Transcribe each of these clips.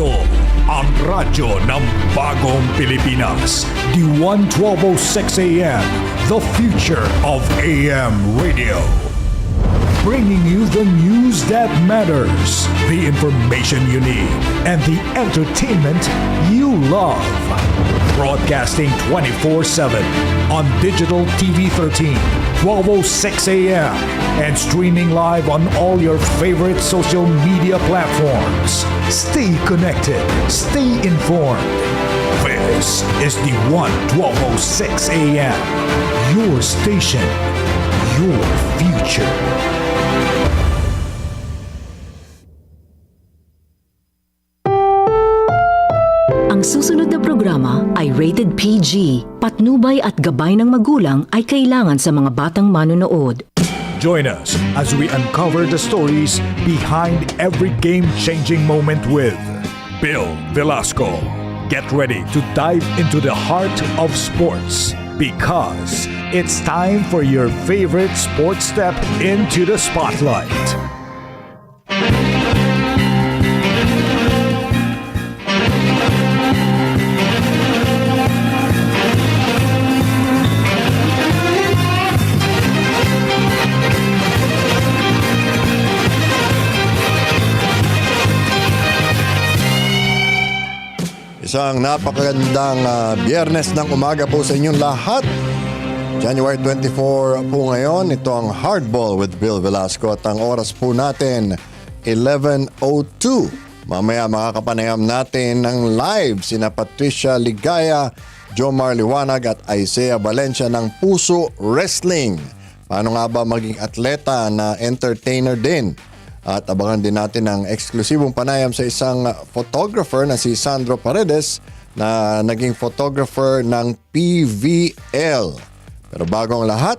Ito ang radyo ng bagong Pilipinas. DWAN 1206 AM, the future of AM radio. Bringing you the news that matters, the information you need, and the entertainment you love. Broadcasting 24/7 on Digital TV 13, 1206 AM, and streaming live on all your favorite social media platforms. Stay connected, stay informed. This is the DWAN 1206 AM, your station, your future. Ang susunod na programa ay rated PG. Patnubay at gabay ng magulang ay kailangan sa mga batang manonood. Join us as we uncover the stories behind every game-changing moment with Bill Velasco. Get ready to dive into the heart of sports because it's time for your favorite sports step into the spotlight. Isang napakagandang biyernes ng umaga po sa inyong lahat. January 24 po ngayon. Ito ang Hardball with Bill Velasco at ang oras po natin 11:02. Mamaya makakapanayam natin ng live sina Patricia Ligaya, Jomar Liwanag at Isaiah Valencia ng Puso Wrestling. Paano nga ba maging atleta na entertainer din? At abangan din natin ang eksklusibong panayam sa isang photographer na si Sandro Paredes na naging photographer ng PVL. Pero bago ang lahat,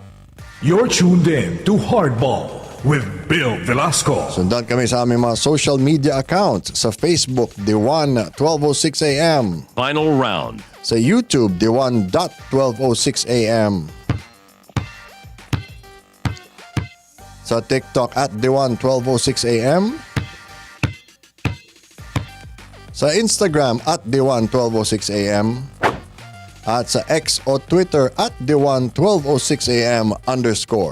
you're tuned in to Hardball with Bill Velasco. Sundan kami sa aming mga social media accounts sa Facebook, DWAN 1206 AM. Final round. Sa YouTube, DWAN.1206 AM. Sa TikTok at DWAN 1206 AM. Sa Instagram at DWAN 1206 AM. At sa X o Twitter at DWAN 1206 AM _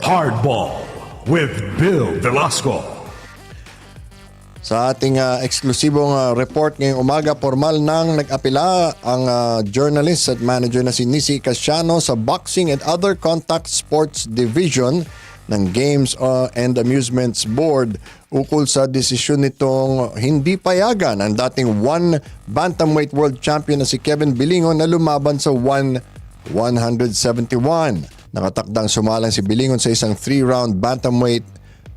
Hardball with Bill Velasco. Sa ating eksklusibong report ngayong umaga, formal nang nag-apela ang journalist at manager na si Nisi Casiano sa Boxing and Other Contact Sports Division ng Games and Amusements Board ukol sa desisyon nitong hindi payagan ang dating bantamweight world champion na si Kevin Bilingon na lumaban sa 171. Nakatakdang sumalang si Bilingon sa isang 3-round bantamweight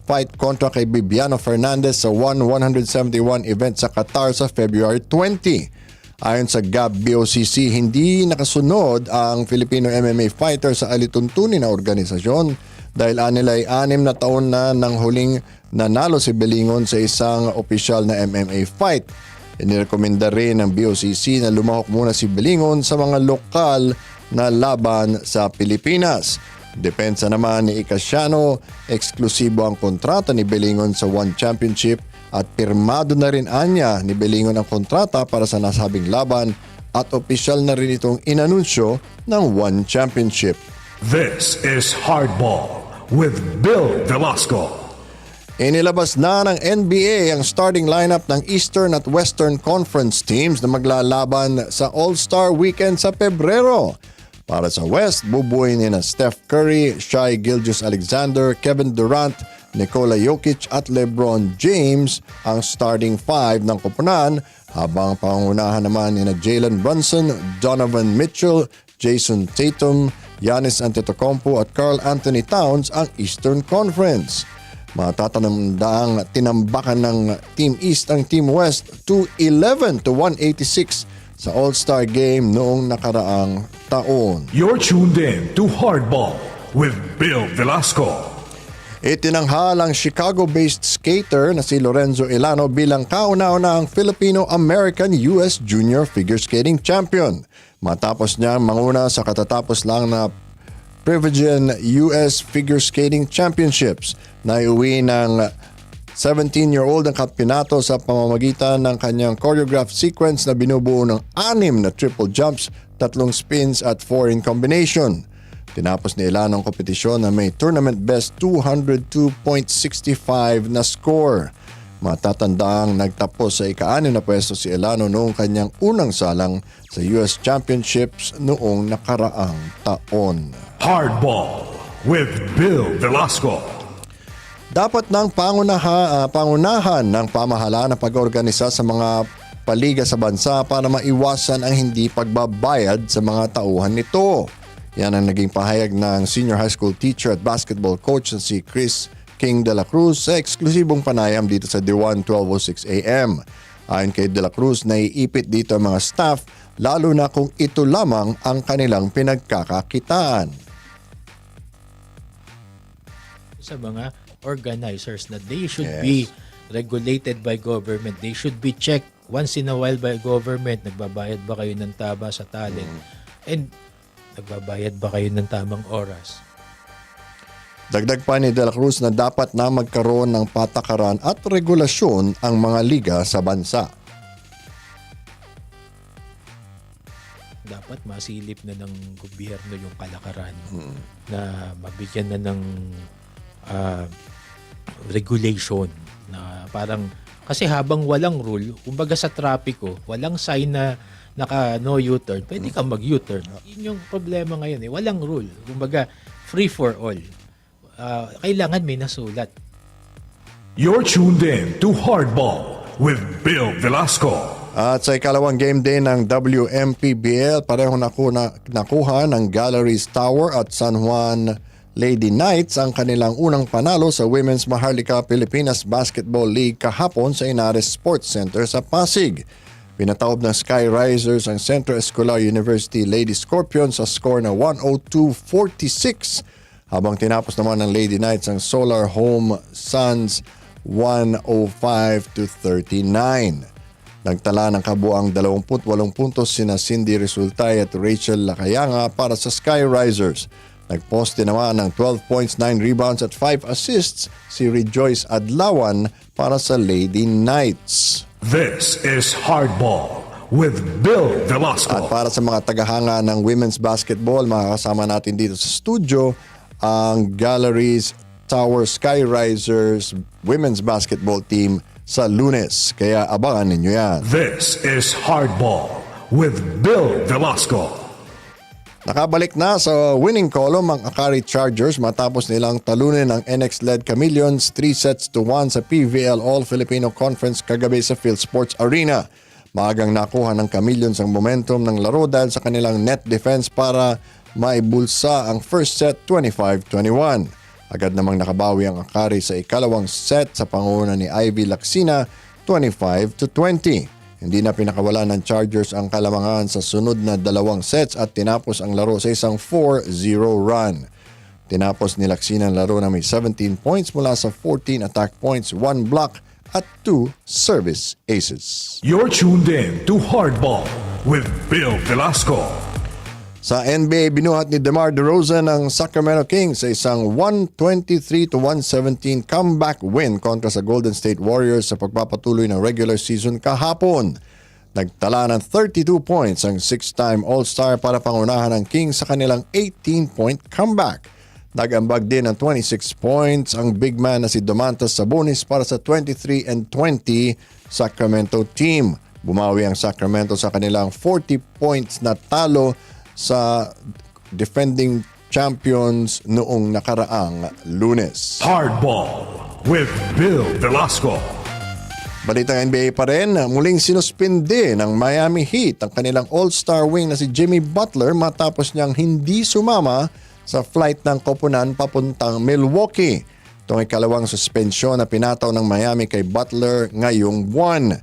fight kontra kay Bibiano Fernandez sa 171 event sa Qatar sa February 20. Ayon sa GAB-BOCC, hindi nakasunod ang Filipino MMA fighter sa alituntunin na organisasyon dahil anilay 6 na taon na nang huling nanalo si Bilingon sa isang opisyal na MMA fight. Inirekomenda rin ng BOCC na lumahok muna si Bilingon sa mga lokal na laban sa Pilipinas. Depensa naman ni Casiano, eksklusibo ang kontrata ni Bilingon sa One Championship at pirmado na rin anya ni Bilingon ang kontrata para sa nasabing laban at opisyal na rin itong inanunsyo ng One Championship. This is Hardball with Bill Velasco. Inilabas na ng NBA ang starting lineup ng Eastern at Western Conference teams na maglalaban sa All-Star Weekend sa Pebrero. Para sa West, bubuoy ni na Steph Curry, Shai Gilgeous-Alexander, Kevin Durant, Nikola Jokic at LeBron James ang starting five ng koponan, habang pangunahan naman ni na Jalen Brunson, Donovan Mitchell, Jason Tatum, Giannis Antetokounmpo at Karl Anthony Towns ang Eastern Conference. Matatanamdaang tinambakan ng Team East ang Team West 211-186 sa All-Star Game noong nakaraang taon. You're tuned in to Hardball with Bill Velasco. Itinanghal ang Chicago-based skater na si Lorenzo Ilano bilang kauna-unahang Filipino-American US Junior Figure Skating Champion. Matapos niya manguna sa katatapos lang na Privilegian US Figure Skating Championships na iuwi ng 17-year-old ang kampyonato sa pamamagitan ng kanyang choreographed sequence na binubuo ng 6 na triple jumps, 3 spins at 4 in combination. Tinapos ni Elano ang kompetisyon na may tournament best 202.65 na score. Matatandaang nagtapos sa ika-6 na pwesto si Elano noong kanyang unang salang sa US Championships noong nakaraang taon. Hardball with Bill Velasco. Dapat ng pangunahan ng pamahalaan na pag-organisa sa mga paliga sa bansa para maiwasan ang hindi pagbabayad sa mga tauhan nito. Yan ang naging pahayag ng senior high school teacher at basketball coach na si Chris King de la Cruz sa eksklusibong panayam dito sa DWAN 12:06 AM. Ayon kay de la Cruz, naiipit dito ang mga staff lalo na kung ito lamang ang kanilang pinagkakakitaan. Sa mga organizers na they should be regulated by government. They should be checked once in a while by government. Nagbabayad ba kayo ng taba sa talent? And nagbabayad ba kayo ng tamang oras? Dagdag pa ni De La Cruz na dapat na magkaroon ng patakaran at regulasyon ang mga liga sa bansa. Dapat masilip na ng gobyerno yung kalakaran na mabigyan na ng regulation na parang kasi habang walang rule, kumbaga sa trapiko, walang sign na naka no U-turn, pwede kang mag U-turn. Yun yung problema ngayon walang rule. Kumbaga free for all. Kailangan may nasulat. You're tuned in to Hardball with Bill Velasco. At sa ikalawang game din ng WMPBL, pareho nakuha ng Galleries Tower at San Juan Lady Knights ang kanilang unang panalo sa Women's Maharlika Pilipinas Basketball League kahapon sa Inares Sports Center sa Pasig. Pinataob ng Sky Risers ang Centro Escolar University Lady Scorpions sa score na 102-46, habang tinapos naman ng Lady Knights ang Solar Home Suns 105-39. Nagtala ng kabuang 28 puntos sina Cindy Resultay at Rachel Lacayanga para sa Sky Risers. Nagposte naman ng 12 points, 9 rebounds at 5 assists si Rejoice Adlawan para sa Lady Knights. This is Hardball with Bill Velasco. At para sa mga tagahanga ng women's basketball, makakasama natin dito sa studio ang Galleries Tower Sky Risers women's basketball team sa Lunes. Kaya abangan ninyo yan. This is Hardball with Bill Velasco. Nakabalik na sa winning column ang Akari Chargers matapos nilang talunin ang NX-led Chameleons 3-1 sa PVL All-Filipino Conference kagabi sa Phil Sports Arena. Maagang nakuha ng Chameleons ang momentum ng laro dahil sa kanilang net defense para maibulsa ang first set 25-21. Agad namang nakabawi ang Akari sa ikalawang set sa pangunguna ni Ivy Lacsina 25-20. Hindi na pinakawala ng Chargers ang kalamangan sa sunod na 2 sets at tinapos ang laro sa isang 4-0 run. Tinapos ni Lacsina ang laro na may 17 points mula sa 14 attack points, 1 block at 2 service aces. You're tuned in to Hardball with Bill Velasco. Sa NBA, binuhat ni DeMar DeRozan ang Sacramento Kings sa isang 123-117 comeback win kontra sa Golden State Warriors sa pagpapatuloy ng regular season kahapon. Nagtala ng 32 points ang 6-time All-Star para pangunahan ng Kings sa kanilang 18-point comeback. Nag-ambag din ng 26 points ang big man na si Domantas Sabonis para sa 23-20 Sacramento team. Bumawi ang Sacramento sa kanilang 40 points na talo sa defending champions noong nakaraang Lunes. Hardball with Bill Velasco. Balitang NBA pa rin, muling sinuspinde ng Miami Heat ang kanilang all-star wing na si Jimmy Butler matapos niyang hindi sumama sa flight ng koponan papuntang Milwaukee. Itong ikalawang suspensyon na pinataw ng Miami kay Butler ngayong buwan.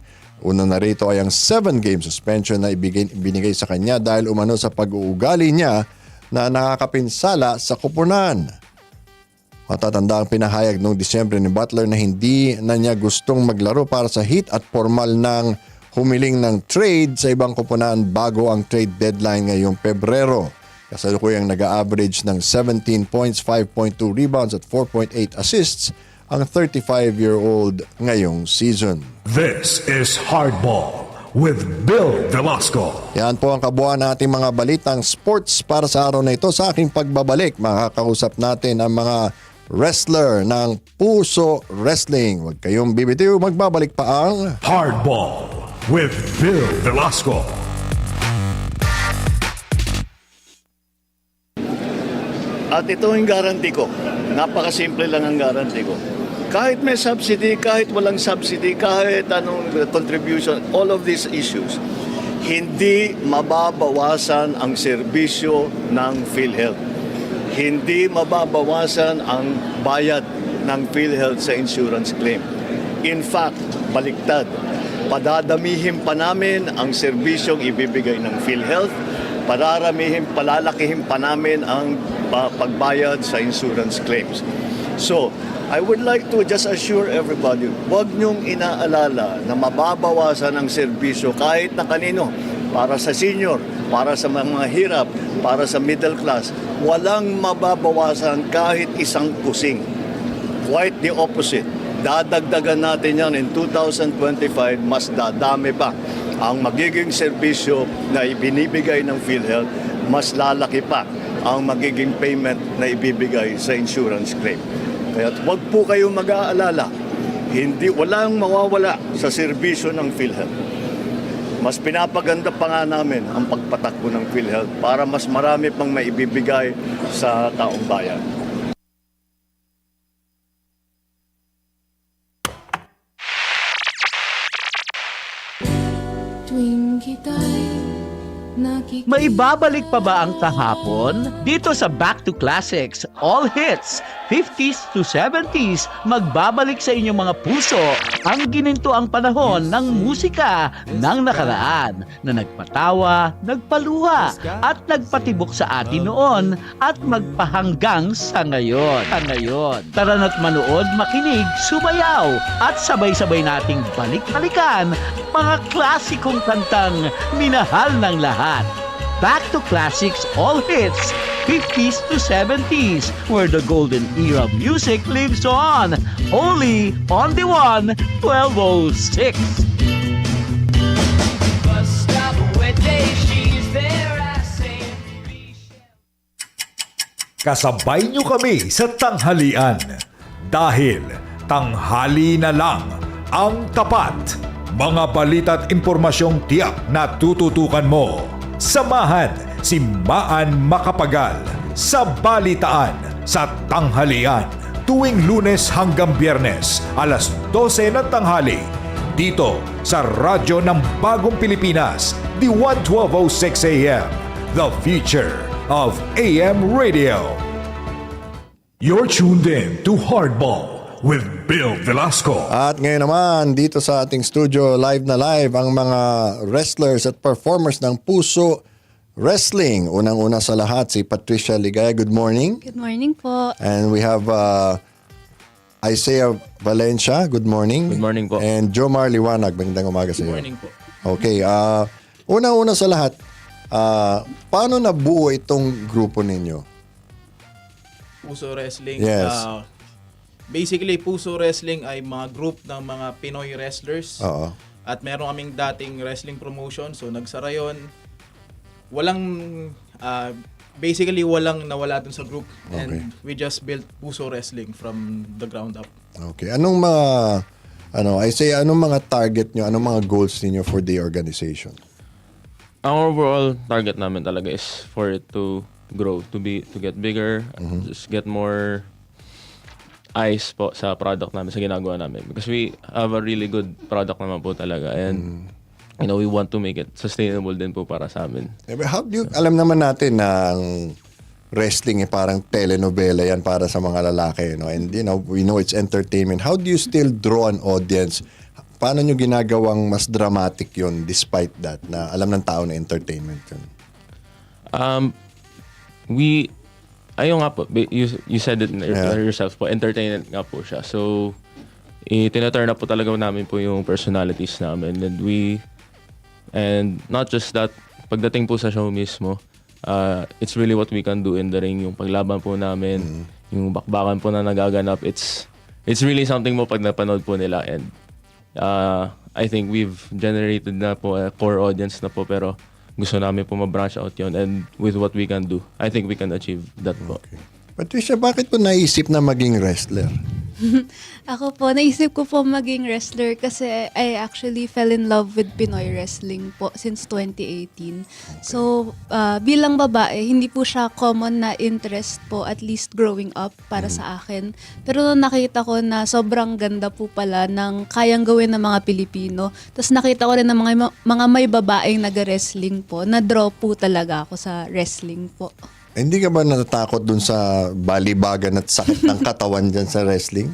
Una na rito ay ang 7-game suspension na ibinigay sa kanya dahil umano sa pag-uugali niya na nakakapinsala sa koponan. Matatanda ang pinahayag noong Disyembre ni Butler na hindi na niya gustong maglaro para sa Heat at formal nang humiling ng trade sa ibang koponan bago ang trade deadline ngayong Pebrero. Kasalukuyang nag-a-average ng 17 points, 5.2 rebounds at 4.8 assists ang 35-year-old ngayong season. This is Hardball with Bill Velasco. Yan po ang kabuuan nating mga balitang sports para sa araw na ito. Sa aking pagbabalik, makakausap natin ang mga wrestler ng Puso Wrestling. Huwag kayong bibitiw, magbabalik pa ang Hardball with Bill Velasco. At ito yung guarantee ko. Napakasimple lang ang guarantee ko. Kahit may subsidy, kahit walang subsidy, kahit anong contribution, all of these issues, hindi mababawasan ang serbisyo ng PhilHealth. Hindi mababawasan ang bayad ng PhilHealth sa insurance claim. In fact, baliktad. Padadamihin pa namin ang serbisyong ibibigay ng PhilHealth, palalakihin pa namin ang pagbayad sa insurance claims. So, I would like to just assure everybody, huwag niyong inaalala na mababawasan ang serbisyo kahit na kanino, para sa senior, para sa mga hirap, para sa middle class. Walang mababawasan kahit isang kusing. Quite the opposite. Dadagdagan natin yan in 2025, mas dadami pa ang magiging serbisyo na ibinibigay ng PhilHealth, mas lalaki pa ang magiging payment na ibibigay sa insurance claim. Kaya huwag po kayong mag-aalala, walang mawawala sa serbisyo ng PhilHealth. Mas pinapaganda pa nga namin ang pagpatakbo ng PhilHealth para mas marami pang maibibigay sa taong bayan. Maibabalik pa ba ang kahapon? Dito sa Back to Classics, all hits, 50s to 70s, magbabalik sa inyong mga puso ang ginintuang panahon ng musika ng nakaraan na nagpatawa, nagpaluha, at nagpatibok sa atin noon at magpahanggang sa ngayon. Tara na't manood, makinig, sumayaw, at sabay-sabay nating balik-balikan mga klasikong kantang minahal ng lahat. Back to Classics All Hits, 50s to 70s, where the golden era of music lives on. Only on DWAN 1206. Kasabay nyo kami sa tanghalian dahil tanghali na lang ang tapat. Mga balita at impormasyong tiyak na tututukan mo. Samahan si Maan Makapagal sa Balitaan sa Tanghalian tuwing Lunes hanggang Biyernes alas 12 ng tanghali dito sa Radyo ng Bagong Pilipinas, DWAN 1206 AM, the future of AM radio. You're tuned in to Hardball with Bill Velasco. At ngayon naman, dito sa ating studio, live na live, ang mga wrestlers at performers ng Puso Wrestling. Unang-una sa lahat, si Patricia Ligaya. Good morning. Good morning po. And we have Isaiah Valencia. Good morning. Good morning po. And Jomar Liwanag. Magandang umaga sa iyo. Good morning po. Okay. Unang-una sa lahat, paano nabuo itong grupo ninyo? Puso Wrestling. Yes. Basically, Puso Wrestling ay mga group ng mga Pinoy wrestlers. Oo. At meron kaming dating wrestling promotion. So, nagsara yun. Basically, walang nawala dun sa group. Okay. And we just built Puso Wrestling from the ground up. Okay. Anong mga target nyo, anong mga goals niyo for the organization? Ang overall target namin talaga is for it to grow, to get bigger, just get more eyes po sa product namin, sa ginagawa namin. Because we have a really good product naman po talaga. And, we want to make it sustainable din po para sa amin. Alam naman natin na ang wrestling parang telenovela yan para sa mga lalaki. And, we know it's entertainment. How do you still draw an audience? Paano nyo ginagawang mas dramatic yun despite that na alam ng tao na entertainment yun? Ayun nga po, you said it yourself po, entertainment nga po siya. So, tinaturn up po talaga namin po yung personalities namin. And not just that, pagdating po sa show mismo, it's really what we can do in the ring. Yung paglaban po namin, yung bakbakan po na nagaganap, it's it's really something mo pag napanood po nila, and I think we've generated na po a core audience na po, pero gusto namin po ma-branch out yun, and with what we can do, I think we can achieve that po. Okay. Patricia, bakit po naisip na maging wrestler? Ako po, naisip ko po maging wrestler kasi I actually fell in love with Pinoy wrestling po since 2018. So, bilang babae, hindi po siya common na interest po, at least growing up para sa akin. Pero nung nakita ko na sobrang ganda po pala ng kayang gawin ng mga Pilipino, tapos nakita ko rin ng mga may babaeng nag-wrestling po, na-draw po talaga ako sa wrestling po. Hindi ka ba natatakot dun sa balibagan at sakit ng katawan dyan sa wrestling?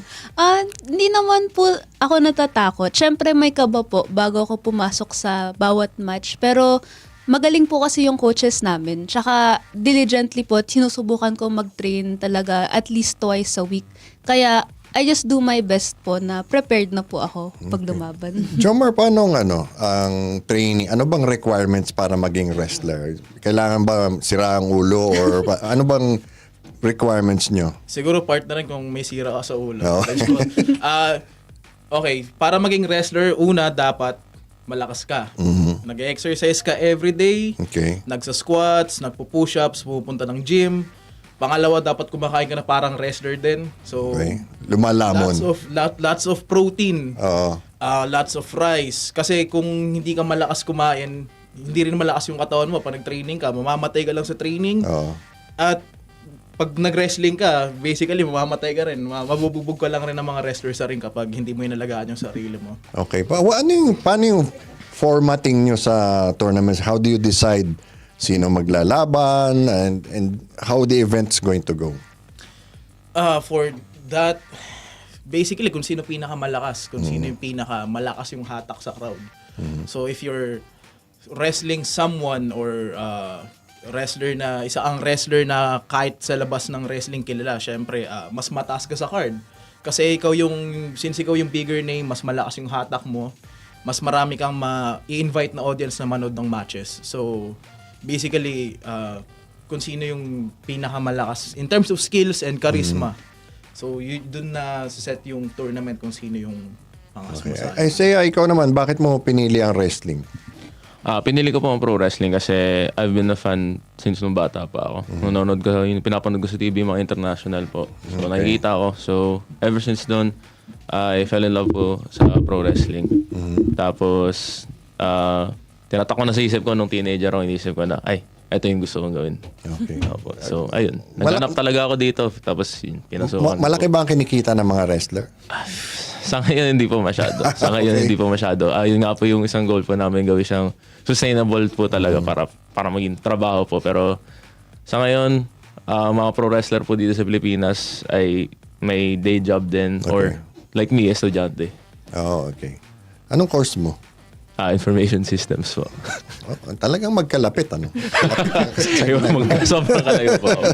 Hindi naman po ako natatakot. Siyempre may kaba po bago ako pumasok sa bawat match. Pero magaling po kasi yung coaches namin. Tsaka diligently po, sinusubukan ko mag-train talaga at least twice a week. Kaya I just do my best po na prepared na po ako pag lumaban. Jomar, paano ang training? Ano bang requirements para maging wrestler? Kailangan ba sira ang ulo or ano bang requirements nyo? Siguro part na rin kung may sira ka sa ulo. Oo. Okay, para maging wrestler, una dapat malakas ka. Nag-exercise ka everyday, Okay. nagsa-squats, nagpo-push-ups, pupunta ng gym. Pangalawa, dapat kumakain ka na parang wrestler din. So, Okay. Lumalamon. lots of protein. Oo. Lots of rice. Kasi kung hindi ka malakas kumain, hindi rin malakas yung katawan mo. Pag nag-training ka, mamamatay ka lang sa training. Oo. At pag nag-wrestling ka, basically mamamatay ka rin. Mabububog ka lang rin ng mga wrestlers rin kapag hindi mo inalagaan yung sarili mo. Okay. Paano yung formatting nyo sa tournaments? How do you decide sino maglalaban and how the event's going to go? For that, basically kung sino pinakamalakas, kung sino yung pinakamalakas yung hatak sa crowd. So if you're wrestling someone or ang wrestler na kahit sa labas ng wrestling kilala, syempre mas mataas ka sa card. Kasi since ikaw yung bigger name, mas malakas yung hatak mo, mas marami kang i-invite na audience na manood ng matches. So basically, kung sino yung pinakamalakas in terms of skills and charisma. So, dun na set yung tournament kung sino yung pangasmasali. Okay. Isaiah, ikaw naman, bakit mo pinili ang wrestling? Pinili ko po ang pro wrestling kasi I've been a fan since nung bata pa ako. Pinapanood ko sa TV, mga international po. So, nakikita ko. So, ever since doon, I fell in love po sa pro wrestling. Tapos, tinatak ko na sa isip ko nung teenager ako, inisip ko na, ito yung gusto kong gawin. Okay. So, ayun. Naghanap talaga ako dito. Tapos, pinasukan. Malaki ba ang kinikita ng mga wrestler? Sa ngayon, hindi po masyado. Hindi po masyado. Yun nga po yung isang goal po namin, gawin siyang sustainable po talaga para maging trabaho po. Pero sa ngayon, mga pro wrestler po dito sa Pilipinas ay may day job din or like me, estudyante. Okay. Anong course mo? Information systems po. Talagang magkalapit, ano? Sobrang kalayo po ako.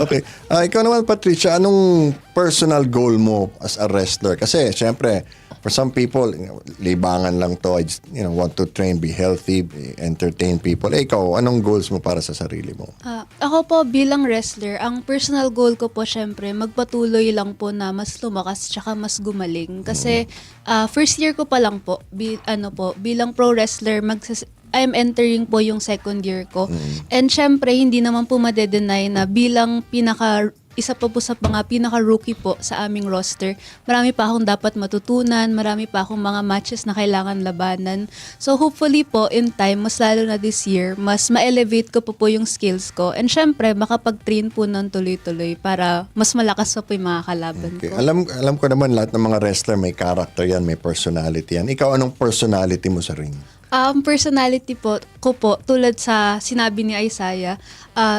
Okay. Ikaw naman, Patricia, anong personal goal mo as a wrestler? Kasi, syempre, for some people, libangan lang to. I just, want to train, be healthy, entertain people. Ikaw, anong goals mo para sa sarili mo? Ako po bilang wrestler, ang personal goal ko po syempre magpatuloy lang po na mas lumakas tsaka mas gumaling. Kasi first year ko pa lang po, bilang pro wrestler, I'm entering po yung second year ko. And syempre, hindi naman po madedenay na bilang isa pa po sa mga pinaka-rookie po sa aming roster, marami pa akong dapat matutunan, marami pa akong mga matches na kailangan labanan. So hopefully po, in time, mas lalo na this year, mas ma-elevate ko po yung skills ko. And syempre, makapag-train po ng tuloy-tuloy para mas malakas pa po yung mga kalaban ko. Alam ko naman lahat ng mga wrestler may character yan, may personality yan. Ikaw, anong personality mo sa ring? Personality ko po, tulad sa sinabi ni Isaiah,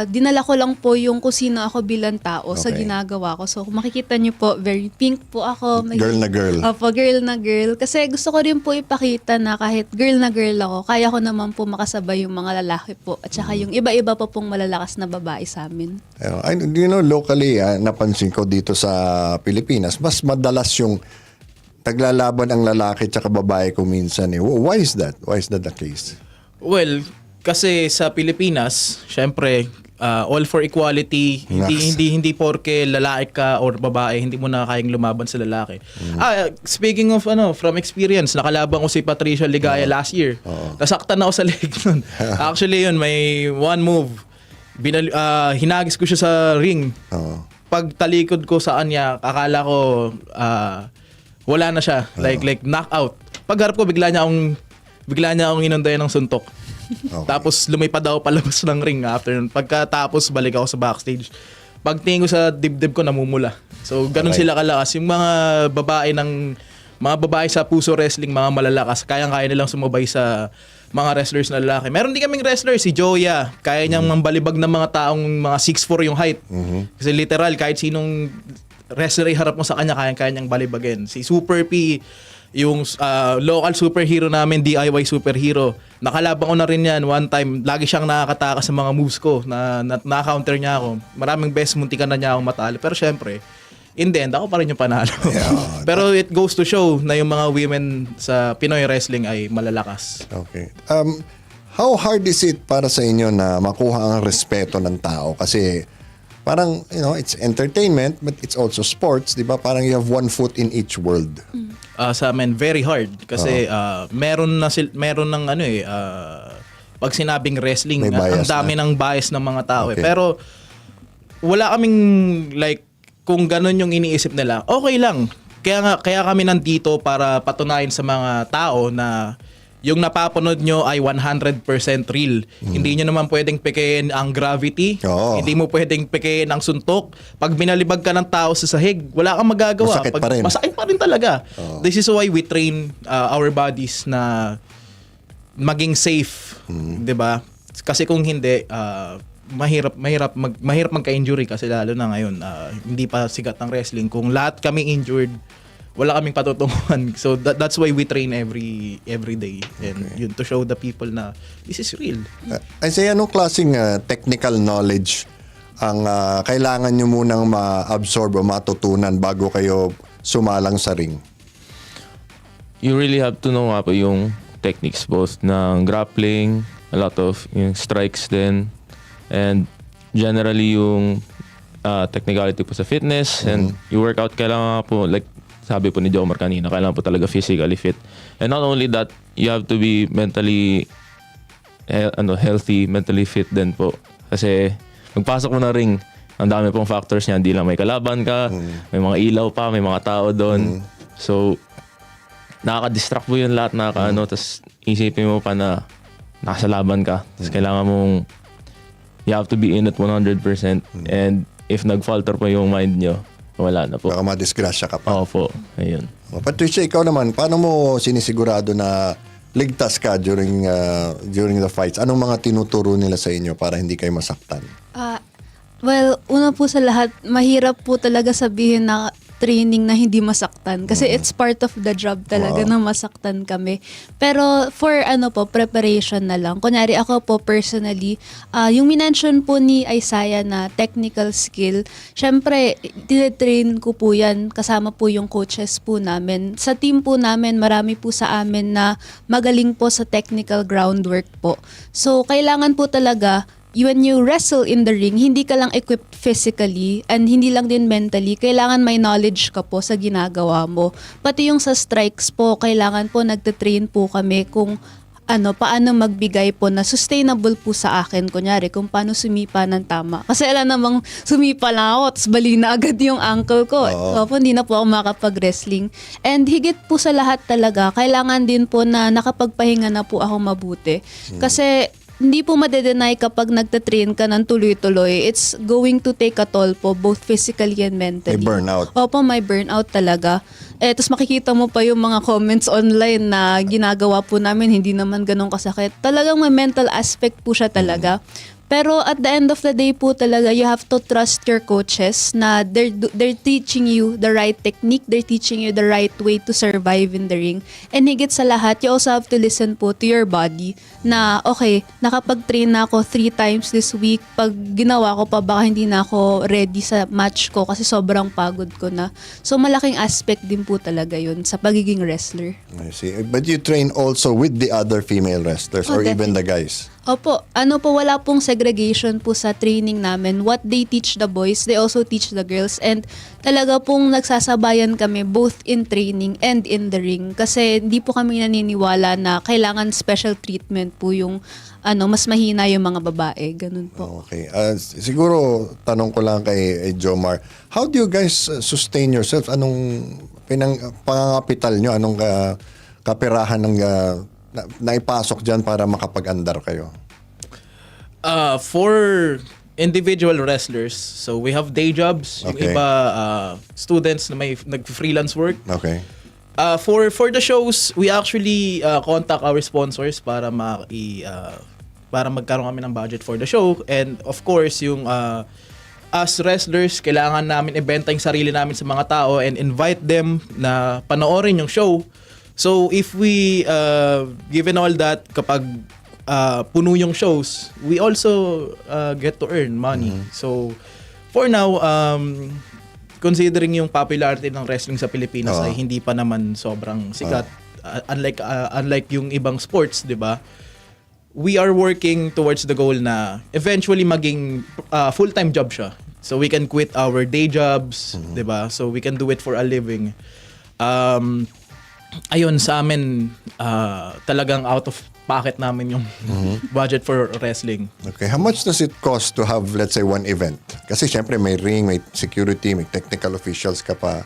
dinala ko lang po yung kung sino ako bilang tao sa ginagawa ko. So, kung makikita niyo po, very pink po ako. Girl na girl. Opo, girl na girl. Kasi gusto ko rin po ipakita na kahit girl na girl ako, kaya ko naman po makasabay yung mga lalaki po. At saka yung iba-iba pa pong malalakas na babae sa amin. Locally, napansin ko dito sa Pilipinas, mas madalas yung taglalaban ang lalaki at babae ko minsan. Why is that? Why is that the case? Well, kasi sa Pilipinas, syempre, all for equality. Hindi porke lalaki ka or babae, hindi mo na kayang lumaban sa lalaki. Speaking of from experience, nakalaban ko si Patricia Ligaya last year. Nasaktan ako sa leg nun. Actually yun, may one move. Hinagis ko siya sa ring. Pagtalikod ko sa kanya, akala ko wala na siya. Like knockout. Pagharap ko, bigla niya akong inundayan ng suntok. Okay. Tapos lumipad ako palabas ng ring after nun. Pagkatapos balik ako sa backstage. Pagtingin ko sa dibdib ko, namumula. So ganun sila kalakas. Yung mga babae sa puso wrestling, mga malalakas, kayang-kaya nilang sumabay sa mga wrestlers na lalaki. Meron din kaming wrestler, si Joya. Kaya niyang mambalibag ng mga taong mga 6'4" yung height. Kasi literal, kahit sinong wrestler harap mo sa kanya, kaya niyang balibagin. Si Super P, yung local superhero namin, DIY superhero. Nakalabang ko na rin yan one time. Lagi siyang nakakatakas sa mga moves ko. Na-counter niya ako. Maraming beses muntikan na niya akong matalo. Pero syempre, in the end, ako pa rin yung panalo. Yeah. Pero it goes to show na yung mga women sa Pinoy wrestling ay malalakas. Okay. How hard is it para sa inyo na makuha ang respeto ng tao? Kasi parang, it's entertainment, but it's also sports, di ba? Parang you have one foot in each world. Sa amin, very hard. Kasi meron ng pag sinabing wrestling, May ang bias dami ng bias ng mga tao. Okay. Pero wala kaming kung ganun yung iniisip nila, okay lang. Kaya kami nandito para patunayan sa mga tao na yung napapanood nyo ay 100% real. Hindi nyo naman pwedeng pekein ang gravity. Oo. Hindi mo pwedeng pekein ang suntok. Pag binalibag ka ng tao sa sahig, wala kang magagawa. Masakit pa rin. Masakit pa rin talaga. This is why we train our bodies na maging safe. 'Di ba? Kasi kung hindi, mahirap magka-injury kasi lalo na ngayon. Hindi pa sikat ang wrestling. Kung lahat kami injured, wala kaming patutunguhan. So that's why we train every day. And yun, to show the people na this is real. I say, anong klaseng technical knowledge ang kailangan nyo munang ma-absorb o matutunan bago kayo sumalang sa ring? You really have to know po yung techniques both ng grappling, a lot of yung strikes din, and generally yung technicality po sa fitness, and yung workout kailangan po, like sabi po ni Jomar kanina, kailangan po talaga physically fit. And not only that, you have to be mentally healthy, mentally fit din po. Kasi magpasok mo na ring, ang dami pong factors niya. Hindi lang may kalaban ka, may mga ilaw pa, may mga tao doon. So, nakaka-distract po yun lahat, tapos isipin mo pa na nasa laban ka. Tapos kailangan mong, you have to be in it 100%. And if nag-falter po yung mind nyo, wala na po. Baka madisgrasya ka pa. Opo, ayun. Patricia, ikaw naman, paano mo sinisigurado na ligtas ka during the fights? Anong mga tinuturo nila sa inyo para hindi kayo masaktan? Well, una po sa lahat, mahirap po talaga sabihin na training na hindi masaktan kasi it's part of the job talaga na masaktan kami. Pero for preparation na lang. Kunyari ako po personally, yung minention po ni Isaiah na technical skill, syempre tinetrain ko po yan kasama po yung coaches po namin. Sa team po namin, marami po sa amin na magaling po sa technical groundwork po. So kailangan po talaga when you wrestle in the ring, hindi ka lang equipped physically and hindi lang din mentally. Kailangan may knowledge ka po sa ginagawa mo. Pati yung sa strikes po, kailangan po nagte-train po kami kung paano magbigay po na sustainable po sa akin. Kunyari, kung paano sumipa ng tama. Kasi alam namang sumipa lang ako, tapos bali na agad yung ankle ko. So, hindi na po ako makapag-wrestling. And higit po sa lahat talaga, kailangan din po na nakapagpahinga na po ako mabuti. Kasi hindi po madedenay kapag nagtatrain ka ng tuloy-tuloy. It's going to take a toll po, both physically and mentally. May burnout. Opo, may burnout talaga. Tapos makikita mo pa yung mga comments online na ginagawa po namin, hindi naman ganun kasakit. Talagang may mental aspect po siya talaga. Pero at the end of the day po talaga, you have to trust your coaches na they're teaching you the right technique, they're teaching you the right way to survive in the ring. And higit sa lahat, you also have to listen po to your body na, okay, nakapag-train na ako 3 times this week. Pag ginawa ko pa, baka hindi na ako ready sa match ko kasi sobrang pagod ko na. So malaking aspect din po talaga yun sa pagiging wrestler. I see. But you train also with the other female wrestlers or even the guys? Opo, wala pong segregation po sa training namin. What they teach the boys, they also teach the girls. And talaga pong nagsasabayan kami both in training and in the ring. Kasi hindi po kami naniniwala na kailangan special treatment po yung mas mahina yung mga babae. Ganun po. Okay. Siguro, tanong ko lang kay Jomar, how do you guys sustain yourself? Anong pangangapital nyo? Anong kapirahan ng naipasok dyan para makapag-andar kayo? For individual wrestlers, so we have day jobs. Okay. Yung iba, students na may nag-freelance work. Okay. For the shows, we actually contact our sponsors para para magkaroon kami ng budget for the show. And of course, yung as wrestlers, kailangan namin ibenta yung sarili namin sa mga tao and invite them na panoorin yung show. So if we, given all that, kapag puno yung shows, we also get to earn money. So for now, considering yung popularity ng wrestling sa Pilipinas ay hindi pa naman sobrang sikat, unlike yung ibang sports, 'di ba? We are working towards the goal na eventually maging full-time job siya. So we can quit our day jobs, 'di ba? So we can do it for a living. Ayun, sa amin talagang out of pocket namin yung budget for wrestling. Okay. How much does it cost to have, let's say, one event? Kasi syempre may ring, may security, may technical officials ka pa.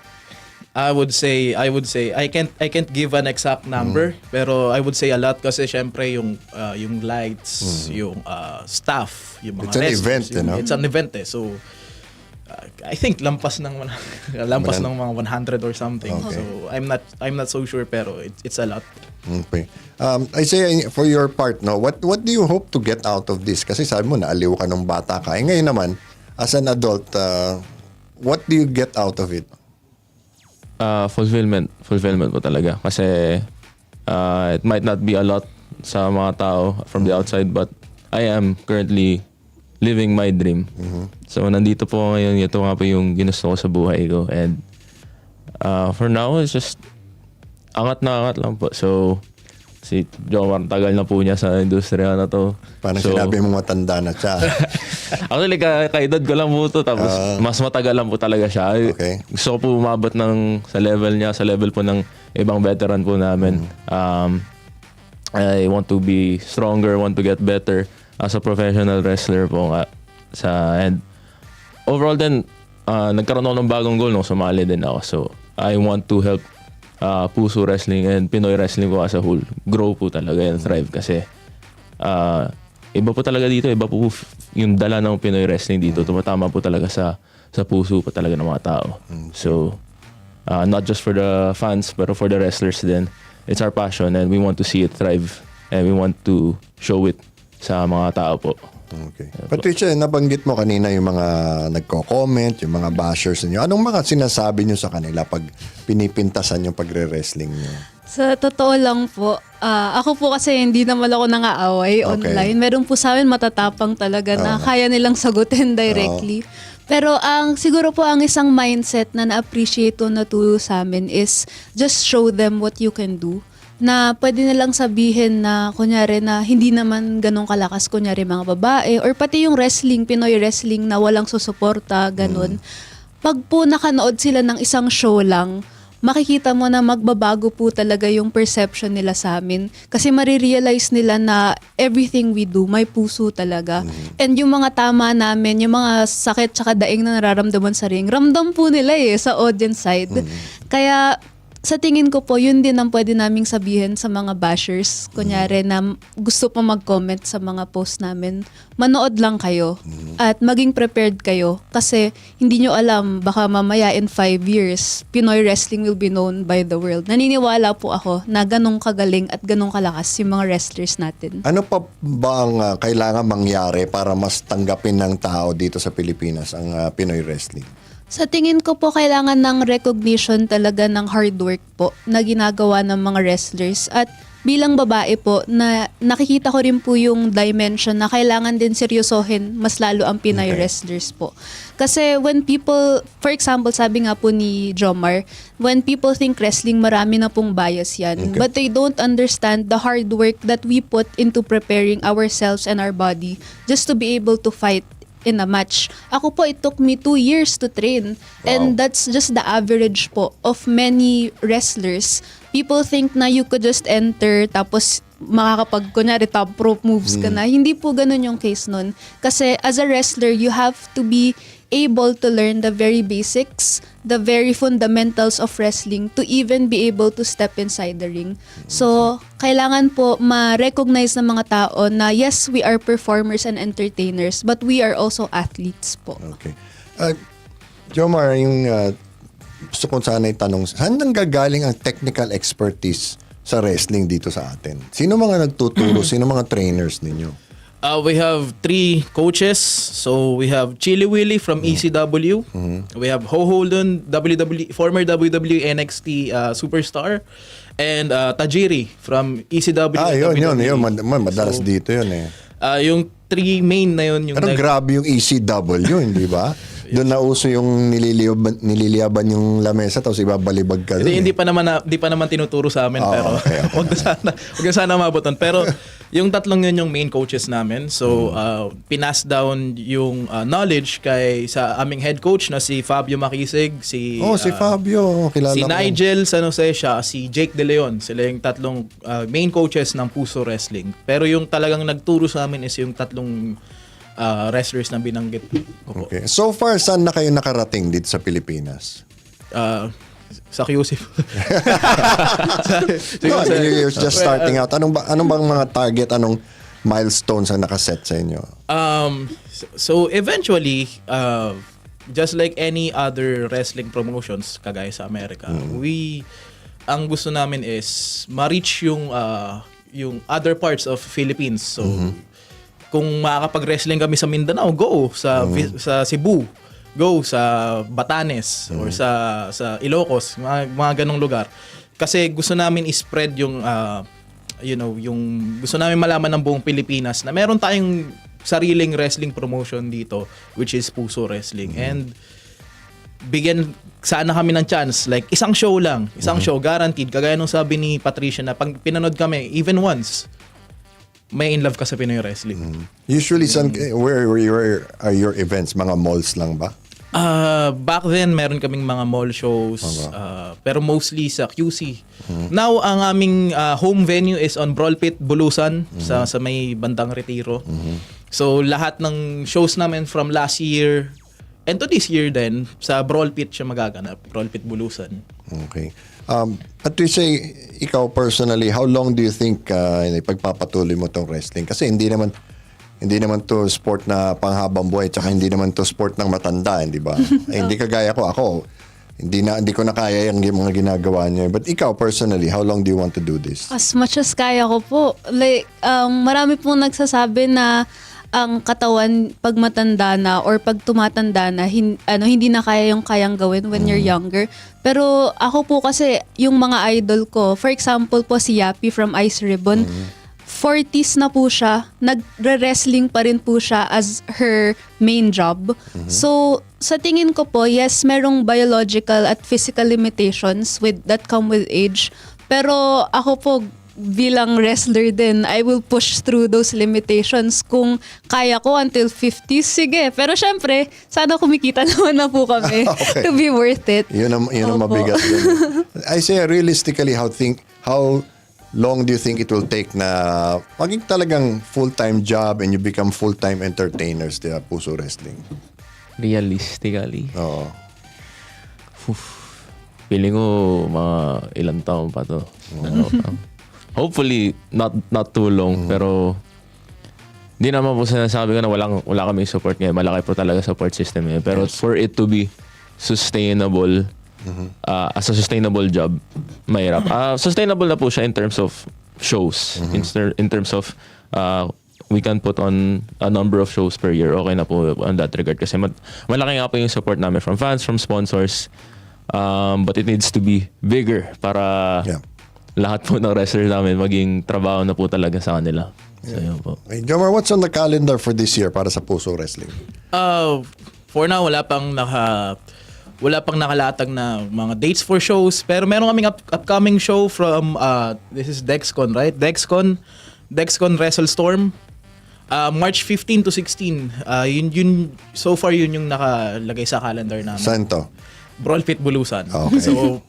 I would say I can't give an exact number, pero I would say a lot kasi syempre yung lights, yung staff, yung mga It's an event, It's an event So I think lampas ng mga 100 or something. Okay. So I'm not so sure, pero it's a lot. Okay. I say for your part, no, what do you hope to get out of this? Kasi sabi mo naaliw ka nung bata ka. Ngayon naman, as an adult, what do you get out of it? Fulfillment po talaga. Kasi it might not be a lot sa mga tao from the outside, but I am currently living my dream. So nandito po ako ngayon, ito nga po yung ginusto ko sa buhay ko. And for now, it's just angat na angat lang po. So si Jomar, tagal na po niya sa industriya na to. Parang sinabi mo matanda na siya. Actually, kaedad ko lang po to. Tapos mas matagal lang po talaga siya. Okay. Gusto ko po umabot sa level niya, sa level po ng ibang veteran po namin. I want to be stronger, want to get better as a professional wrestler po nga. And overall din, nagkaroon ako ng bagong goal nung sumali din ako. So, I want to help Puso Wrestling and Pinoy Wrestling po as a whole grow po talaga and thrive kasi iba po talaga dito, iba po yung dala ng Pinoy Wrestling dito. Tumatama po talaga sa puso po talaga ng mga tao. So, not just for the fans, pero for the wrestlers din. It's our passion and we want to see it thrive and we want to show it sa mga tao po. Okay. Patricia, nabanggit mo kanina yung mga nagko-comment, yung mga bashers niyo. Anong mga sinasabi niyo sa kanila pag pinipintasan yung pagre-wrestling niyo? Sa totoo lang po, ako po kasi hindi naman ako nangaaway online. Meron po sa amin matatapang talaga na kaya nilang sagutin directly. Pero siguro po ang isang mindset na na-appreciate o naturo sa amin is just show them what you can do. Na pwede nilang sabihin na kunyari na hindi naman ganun kalakas kunyari mga babae or pati yung wrestling, Pinoy wrestling na walang susuporta, ganun. Pag po nakanood sila ng isang show lang, makikita mo na magbabago po talaga yung perception nila sa amin. Kasi marirealize nila na everything we do, may puso talaga. And yung mga tama namin, yung mga sakit tsaka daing na nararamdaman sa ring, ramdam po nila sa audience side. Kaya sa tingin ko po, yun din ang pwede naming sabihin sa mga bashers. Kunyari na gusto pa mag-comment sa mga post namin, manood lang kayo at maging prepared kayo. Kasi hindi nyo alam, baka mamaya in 5 years, Pinoy wrestling will be known by the world. Naniniwala po ako na ganong kagaling at ganong kalakas yung mga wrestlers natin. Ano pa ba ang kailangan mangyari para mas tanggapin ng tao dito sa Pilipinas ang Pinoy wrestling? Sa tingin ko po, kailangan ng recognition talaga ng hard work po na ginagawa ng mga wrestlers at bilang babae po, na nakikita ko rin po yung dimension na kailangan din seryosohin mas lalo ang Pinay wrestlers po. Kasi when people, for example, sabi nga po ni Jomar, when people think wrestling, marami na pong bias yan. But they don't understand the hard work that we put into preparing ourselves and our body just to be able to fight in a match. Ako po, it took me 2 years to train. And that's just the average po of many wrestlers. People think na you could just enter tapos makakapag, kunyari, top rope moves ka na. Hindi po ganun yung case nun. Kasi as a wrestler, you have to be able to learn the very basics, the very fundamentals of wrestling to even be able to step inside the ring. So, kailangan po ma-recognize ng mga tao na yes, we are performers and entertainers, but we are also athletes po. Okay. Jomar, yung gusto kong sana itanong, saan nanggagaling ang technical expertise sa wrestling dito sa atin? Sino mga nagtuturo? Sino mga trainers ninyo? We have 3 coaches. So we have Chili Willy from ECW. We have Ho Holden, former WWE NXT superstar. And Tajiri from ECW. Yun. Madalas dito yun eh. Yung 3 main na yun. Pero grabe yung ECW, hindi ba? Doon na uso yung nililiyaban yung lamesa tapos ibabalibag ka. Hindi pa naman tinuturo sa amin, pero okay. wag na sana mabutan. Pero yung tatlong yun yung main coaches namin. So pinas down yung knowledge sa aming head coach na si Fabio Makisig, si Fabio, kilala si ko. Nigel San Jose, siya, si Jake De Leon. Sila yung tatlong main coaches ng Puso Wrestling. Pero yung talagang nagturo sa amin is yung tatlong wrestlers na binanggit ko po. Okay. So far, saan na kayo nakarating dito sa Pilipinas? Sa QC. You're just starting out. Anong bang mga target, anong milestones ang nakaset sa inyo? So eventually, just like any other wrestling promotions kagaya sa Amerika, ang gusto namin is ma-reach yung other parts of Philippines. So kung makakapag-wrestling kami sa Mindanao, go sa Cebu, go sa Batanes or sa Ilocos, mga ganong lugar. Kasi gusto namin i-spread yung yung gusto namin malaman ng buong Pilipinas na meron tayong sariling wrestling promotion dito, which is Puso Wrestling. And bigyan sana kami ng chance, like isang show lang, isang show guaranteed, kagaya nung sabi ni Patricia na pag pinanood kami even once, may in love ka sa Pinoy wrestling. Usually, where are your events? Mga malls lang ba? Back then, meron kaming mga mall shows, pero mostly sa QC. Now, ang aming home venue is on Brawl Pit, Bulusan, sa may bandang Retiro. So, lahat ng shows namin from last year and to this year din, sa Brawl Pit siya magaganap. Brawl Pit, Bulusan. Okay. Patricia, ikaw personally, how long do you think ipagpapatuloy mo tong wrestling? Kasi hindi naman to sport na panghabang buhay, tsaka hindi naman to sport ng matanda, hindi ba? Hindi kagaya ko. Ako, hindi ko na kaya yung mga ginagawa niya. But ikaw personally, how long do you want to do this? As much as kaya ko po. Like, marami pong nagsasabi na ang katawan pag matanda na or pag tumatanda na hindi na kaya yung kayang gawin when you're younger. Pero ako po kasi yung mga idol ko, for example po si Yappy from Ice Ribbon, 40s na po siya, nagre-wrestling pa rin po siya as her main job. So sa tingin ko po, yes, merong biological at physical limitations that come with age. Pero ako po, bilang wrestler din, I will push through those limitations. Kung kaya ko until 50s, sige. Pero syempre, sana kumikita naman na po kami to be worth it. Yun ang mabigat din. I say, realistically, how long do you think it will take na maging talagang full-time job and you become full-time entertainers sa Puso Wrestling? Realistically? Oo. Feeling ko mga ilang taon pa to. Hopefully not too long, pero hindi naman po sinasabi ko na wala kami support ngayon. Malaki po talaga support system ngayon. Pero for it to be sustainable, as a sustainable job, mahirap. Sustainable na po siya in terms of shows. In terms of we can put on a number of shows per year. Okay na po on that regard. Kasi malaki nga po yung support namin from fans, from sponsors. But it needs to be bigger para lahat po ng wrestler namin maging trabaho na po talaga sa kanila. So, yun po. Hey, Jomar, what's on the calendar for this year para sa Puso Wrestling? For now, wala pang nakalatag na mga dates for shows. Pero meron kaming upcoming show from, this is DexCon, right? DexCon WrestleStorm. March 15 to 16. So far yun yung nakalagay sa calendar namin. Saan to? Brolpit Bulusan. Okay. So,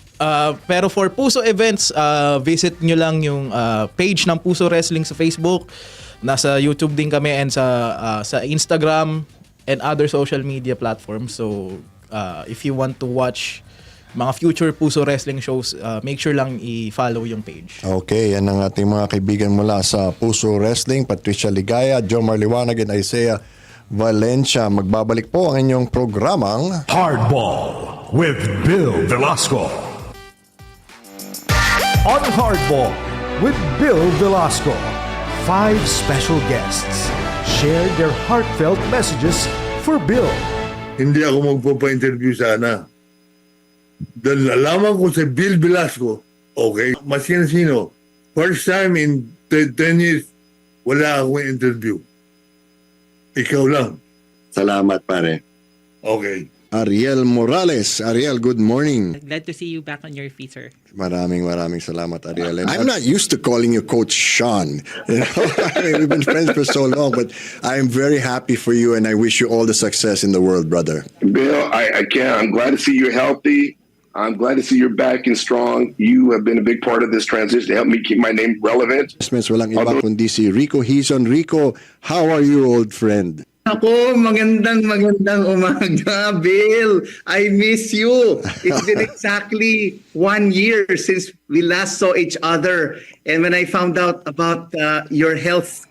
pero for Puso events, visit nyo lang yung page ng Puso Wrestling sa Facebook. Nasa YouTube din kami and sa Instagram and other social media platforms. So, if you want to watch mga future Puso Wrestling shows, make sure lang i-follow yung page. Okay, yan ang ating mga kaibigan mula sa Puso Wrestling, Patricia Ligaya, Jomar Liwanag, and Isaiah Valencia. Magbabalik po ang inyong programang Hardball with Bill Velasco. On Hardball with Bill Velasco, 5 special guests shared their heartfelt messages for Bill. Hindi ako magpapa-interview sana. Dahil nalaman ko sa Bill Velasco, okay, maski na sino, first time in 10 years, wala akong interview. Ikaw lang. Salamat, pare. Okay. Ariel Morales. Ariel, good morning. Glad to see you back on your feet, sir. Maraming salamat, Ariel. And I'm not used to calling you Coach Sean. You know, I mean, we've been friends for so long, but I'm very happy for you, and I wish you all the success in the world, brother. Bill, I can't. I'm glad to see you healthy. I'm glad to see you're back and strong. You have been a big part of this transition to help me keep my name relevant. Walang iba kundi si Rico Hizon. Rico, how are you, old friend? Ako, magandang umaga, Bill. I miss you. It's been exactly 1 year since we last saw each other. And when I found out about your health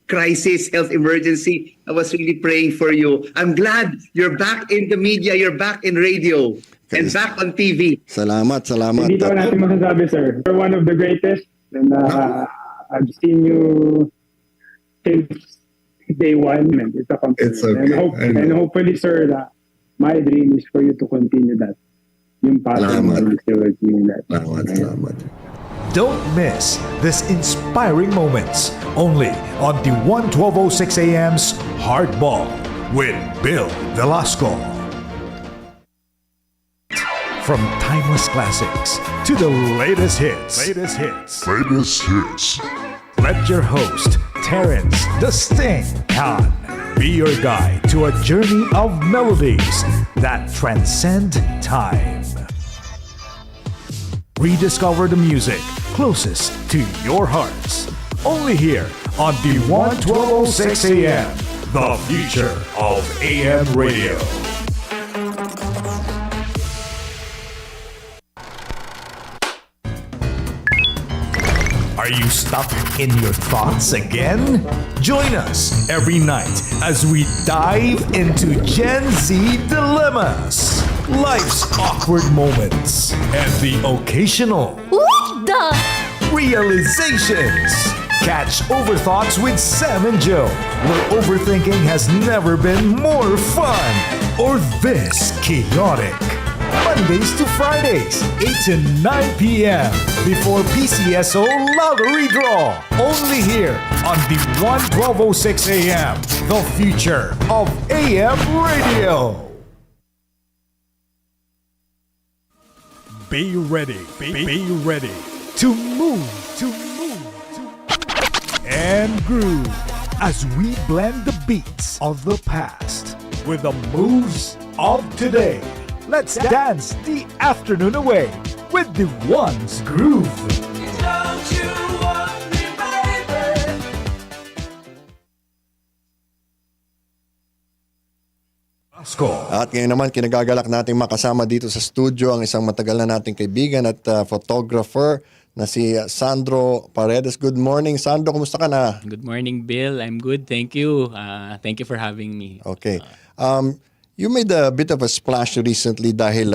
crisis, health emergency, I was really praying for you. I'm glad you're back in the media, you're back in radio, and back on TV. Salamat. Hindi ko natin masasabi, sir. You're one of the greatest. And I've seen you since day one. And it's a compliment. It's okay. And hopefully, sir, my dream is for you to continue that. Yung passion mo still continue that. Salamat. Don't miss this inspiring moments only on the 1206 AM's Hardball with Bill Velasco. From timeless classics to the latest hits. Let your host, Terrence the Sting Khan, be your guide to a journey of melodies that transcend time. Rediscover the music closest to your hearts. Only here on the 1206 AM, the future of AM radio. Are you stuck in your thoughts again? Join us every night as we dive into Gen Z dilemmas, life's awkward moments, and the occasional realizations. Catch Overthoughts with Sam and Joe, where overthinking has never been more fun or this chaotic. Mondays to Fridays, 8 to 9 p.m. before PCSO Lottery Draw. Only here on the 1206 AM, the future of AM radio. Be ready to move and groove as we blend the beats of the past with the moves of today. Let's dance the afternoon away with the One's Groove. Don't you want me, baby? At ngayon naman, kinagagalak nating makasama dito sa studio ang isang matagal na nating kaibigan at photographer na si Sandro Paredes. Good morning, Sandro. Kumusta ka na? Good morning, Bill. I'm good. Thank you. Thank you for having me. Okay. You made a bit of a splash recently dahil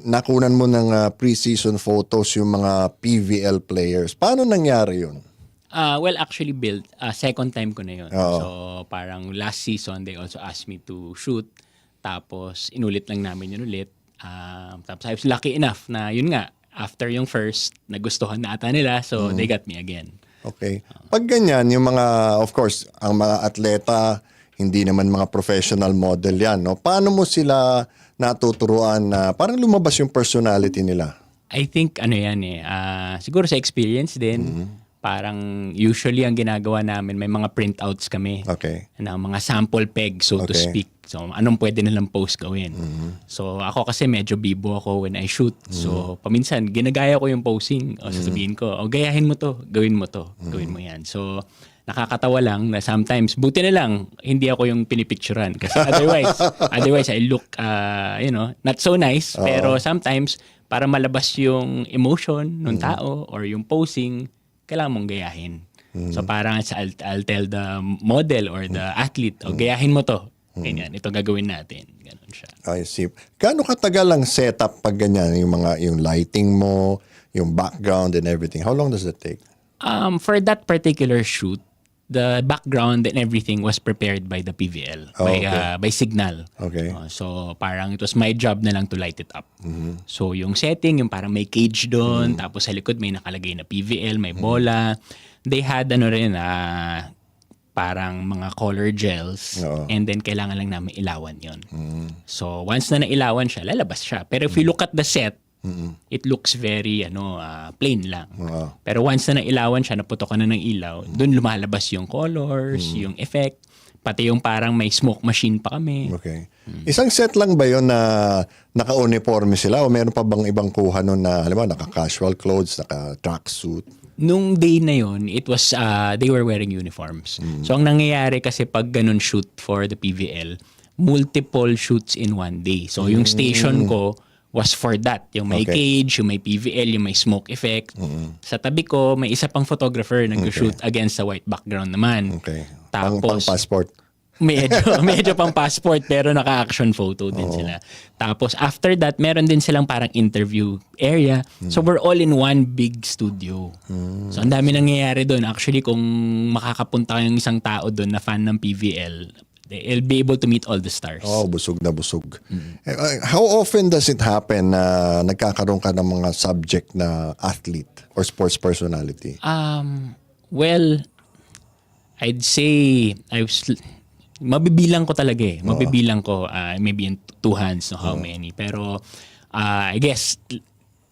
nakunan mo ng pre-season photos yung mga PVL players. Paano nangyari yun? Well, actually, Bill, second time ko na yun. Oo. So, parang last season, they also asked me to shoot. Tapos, inulit lang namin yun ulit. Tapos, I was lucky enough na yun nga, after yung first, nagustuhan na ata nila, so they got me again. Okay. Pag ganyan, yung mga, of course, ang mga atleta, hindi naman mga professional model yan, no? Paano mo sila natuturuan na parang lumabas yung personality nila? I think siguro sa experience din, parang usually ang ginagawa namin, may mga printouts kami. Okay. Na mga sample peg, so to speak. So anong pwede nilang pose gawin. So ako kasi medyo bibo ako when I shoot. So paminsan, ginagaya ko yung posing. O sasabihin ko, gayahin mo to, gawin mo to, gawin mo yan. So nakakatawa lang na sometimes, buti na lang, hindi ako yung pinipicturan. Kasi otherwise I look, not so nice. Pero sometimes, para malabas yung emotion ng tao or yung posing, kailangan mong gayahin. So parang I'll tell the model or the athlete, gayahin mo to. Ganyan, ito gagawin natin. Ganon siya. I see. Gaano katagal ang setup pag ganyan? Yung lighting mo, yung background and everything. How long does that take? For that particular shoot, the background and everything was prepared by the PVL, by Signal. Okay. So parang it was my job na lang to light it up. So yung setting, yung parang may cage doon, tapos sa likod may nakalagay na PVL, may bola. They had parang mga color gels, and then kailangan lang namin ilawan yon. So once na nailawan siya, lalabas siya. Pero if you look at the set, it looks very plain lang. Pero once na nailawan siya, naputokan na ng ilaw, doon lumalabas yung colors, yung effect, pati yung parang may smoke machine pa kami. Okay. Isang set lang ba yun na naka-uniforme sila o meron pa bang ibang kuha nun na alam mo, naka-casual clothes, naka-tracksuit? Nung day na yon, it was they were wearing uniforms. So ang nangyayari kasi pag ganun shoot for the PVL, multiple shoots in one day. So yung station ko was for that. Yung may cage, yung may PVL, yung may smoke effect. Sa tabi ko, may isa pang photographer nag-shoot against sa white background naman. Okay. Tapos, pang passport. medyo pang passport pero naka-action photo din sila. Tapos after that, meron din silang parang interview area. So we're all in one big studio. So ang dami nangyayari doon. Actually, kung makakapunta yung isang tao doon na fan ng PVL, they'll be able to meet all the stars. Busog na busog. How often does it happen na nagkakaroon ka ng mga subject na athlete or sports personality? Well, I'd say mabibilang ko talaga eh. Mabibilang ko maybe in two hands no how many. Pero I guess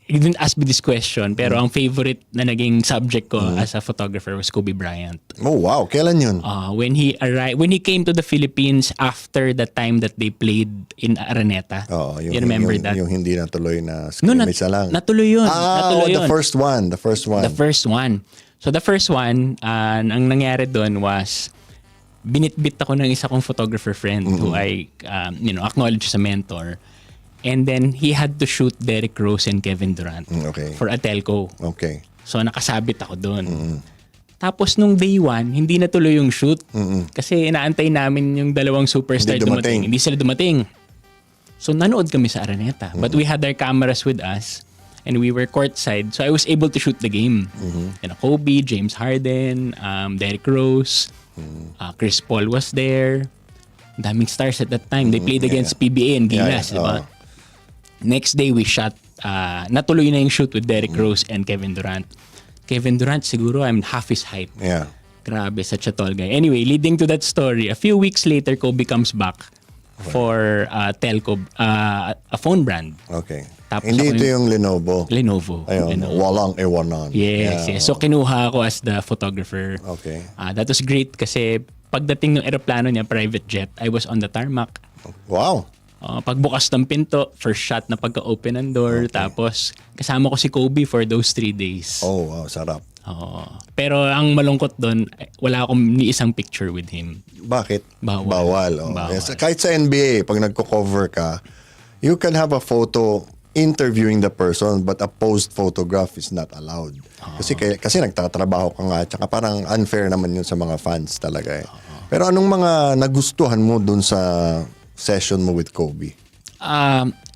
you didn't ask me this question, pero ang favorite na naging subject ko as a photographer was Kobe Bryant. Oh wow, kailan yun? When he came to the Philippines after the time that they played in Araneta. You remember that? Yung hindi natuloy na scrimmage lang. Natuloy yun. The first one. So the first one, ang nangyari doon was binitbit ako ng isa kong photographer friend who I acknowledge as a mentor. And then he had to shoot Derrick Rose and Kevin Durant for a telco. Okay. So nakasabit ako doon. Tapos nung day 1, hindi natuloy yung shoot. Kasi inaantay namin yung dalawang superstar dumating. Hindi sila dumating. So nanood kami sa Araneta. But we had our cameras with us and we were courtside. So I was able to shoot the game. Kobe, James Harden, Derrick Rose, Chris Paul was there. Daming stars at that time. They played against PBA and Gilas, di ba? Next day, we shot, natuloy na yung shoot with Derrick Rose and Kevin Durant. Kevin Durant, siguro I'm half his height. Yeah. Grabe, such a tall guy. Anyway, leading to that story, a few weeks later, Kobe comes back for telco, a phone brand. Okay. Tapos hindi ito yung Lenovo. Ayun, walang iwanan. Yes. So kinuha ako as the photographer. Okay. That was great kasi pagdating ng eroplano niya, private jet, I was on the tarmac. Wow. Pagbukas ng pinto, first shot na pagka-open ng door. Tapos kasama ko si Kobe for those 3 days. Oh, wow, sarap. Pero ang malungkot doon, wala akong ni isang picture with him. Bakit? Bawal. Yes. Kahit sa NBA, pag nagko-cover ka, you can have a photo interviewing the person but a posed photograph is not allowed. Kasi nagtatrabaho ka nga, tsaka parang unfair naman yun sa mga fans talaga eh. Pero anong mga nagustuhan mo dun sa session mo with Kobe?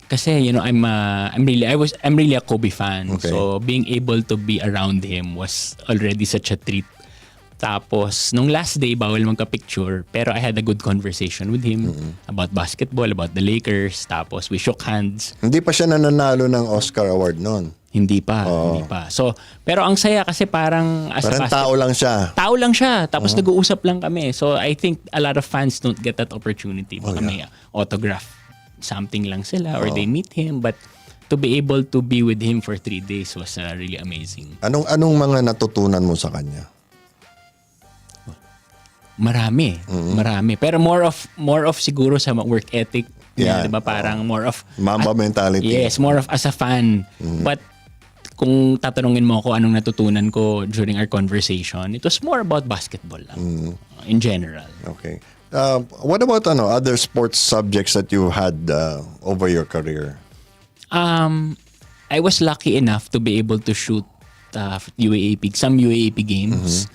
Kasi I'm really a Kobe fan. Okay. So being able to be around him was already such a treat. Tapos, nung last day, bawal magka-picture. Pero I had a good conversation with him about basketball, about the Lakers. Tapos, we shook hands. Hindi pa siya nananalo ng Oscar Award noon. Hindi pa. So, pero ang saya kasi parang Parang tao lang siya. Tao lang siya. Tapos nag-uusap lang kami. So, I think a lot of fans don't get that opportunity. Baka may autograph something lang sila or they meet him. But to be able to be with him for 3 days was really amazing. Anong mga natutunan mo sa kanya? Marami. Pero more of siguro sa work ethic. Yeah. Diba? Parang more of Mamba mentality. Yes, more of as a fan. But kung tatanungin mo ako anong natutunan ko during our conversation, it was more about basketball lang, in general. Okay. What about other sports subjects that you had over your career? I was lucky enough to be able to shoot some UAAP games.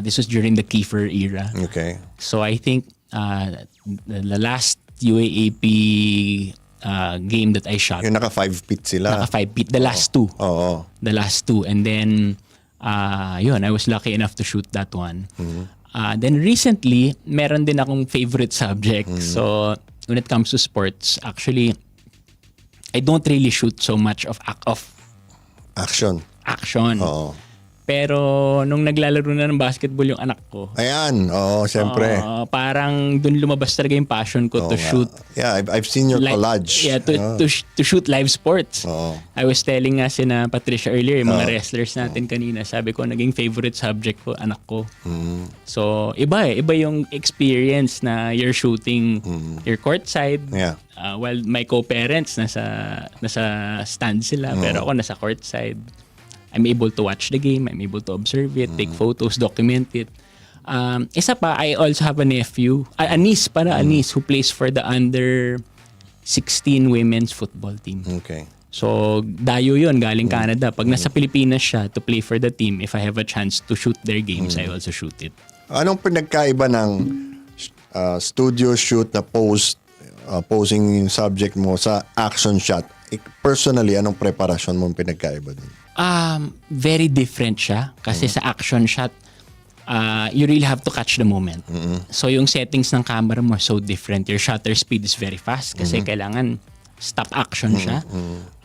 This was during the Kiefer era. Okay. So I think the last UAAP game that I shot. Yung naka 5 feet sila. Naka 5 feet. The last two. Oo. The last two. And then, I was lucky enough to shoot that one. Then recently, meron din akong favorite subject. So, when it comes to sports, actually, I don't really shoot so much of action. Oo. Pero nung naglalaro na ng basketball yung anak ko. Ayan, siyempre. Parang dun lumabas talaga yung passion ko to shoot. Yeah, I've seen your collage. Yeah, to shoot live sports. I was telling nga sina Patricia earlier, yung mga wrestlers natin kanina, sabi ko naging favorite subject ko anak ko. So, iba yung experience na you're shooting your courtside. Yeah. While my co-parents nasa stand sila, pero ako nasa courtside. I'm able to watch the game, I'm able to observe it, take photos, document it. Isa pa, I also have a nephew, a niece who plays for the under 16 women's football team. Okay. So, dayo yun, galing Canada. Pag nasa Pilipinas siya to play for the team, if I have a chance to shoot their games, I also shoot it. Anong pinagkaiba ng studio shoot na posing yung subject mo sa action shot? Personally, anong preparasyon mo pinagkaiba dun? Very different siya. Kasi sa action shot, you really have to catch the moment. So yung settings ng camera mo are so different. Your shutter speed is very fast kasi kailangan stop action siya.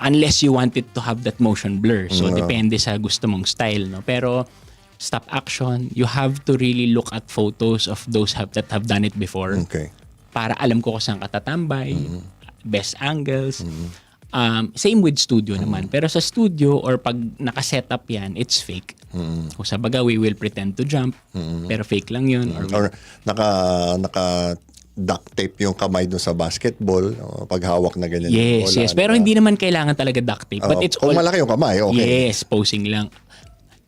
Unless you want it to have that motion blur. So depende sa gusto mong style. No? Pero stop action, you have to really look at photos of those that have done it before. Okay. Para alam ko kung saan katatambay, best angles. Same with studio naman. Pero sa studio or pag naka-setup yan, it's fake. Kung sa baga, we will pretend to jump, pero fake lang yun. Or naka duct tape yung kamay dun sa basketball, pag hawak na ganyan. Yes. Pero hindi naman kailangan talaga duct tape. But it's kung malaki yung kamay, okay. Yes, posing lang.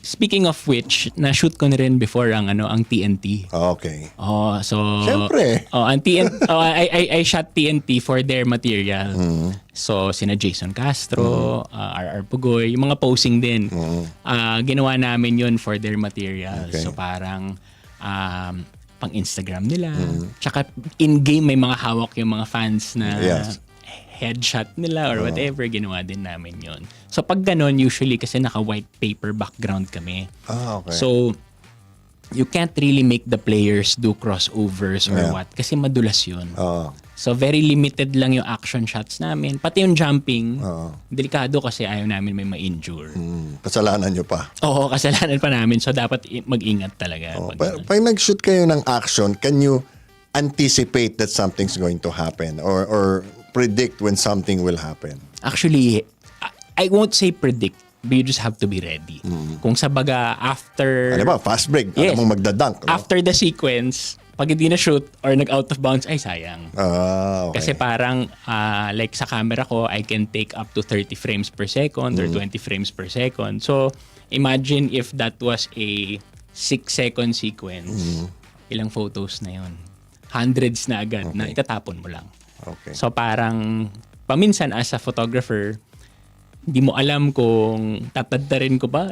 Speaking of which, na-shoot ko na rin before ang TNT. Okay. So siyempre. Ang TNT, I shot TNT for their material. So sina Jason Castro, RR Pugoy, yung mga posing din. Ginawa namin yun for their material. Okay. So parang pang Instagram nila. Tsaka in-game may mga hawak yung mga fans na headshot nila or whatever, ginawa din namin yun. So pag ganon, usually kasi naka-white paper background kami. Okay. So you can't really make the players do crossovers or what kasi madulas yun. So very limited lang yung action shots namin. Pati yung jumping, delikado kasi ayaw namin may ma-injure. Kasalanan nyo pa. Oo, kasalanan pa namin. So dapat mag-ingat talaga. Pag nag-shoot kayo ng action, can you anticipate that something's going to happen or predict when something will happen? Actually, I won't say predict, but you just have to be ready. Kung sa baga, after... Ano ba? Fast break. Yes. Alam mong magdadunk. No? After the sequence, pag hindi na shoot or nag-out of bounds, ay sayang. Okay. Kasi parang, like sa camera ko, I can take up to 30 frames per second or 20 frames per second. So, imagine if that was a 6-second sequence. Ilang photos na yun? Hundreds na agad na itatapon mo lang. Okay. So parang paminsan as a photographer, hindi mo alam kung tatadtarin ko ba?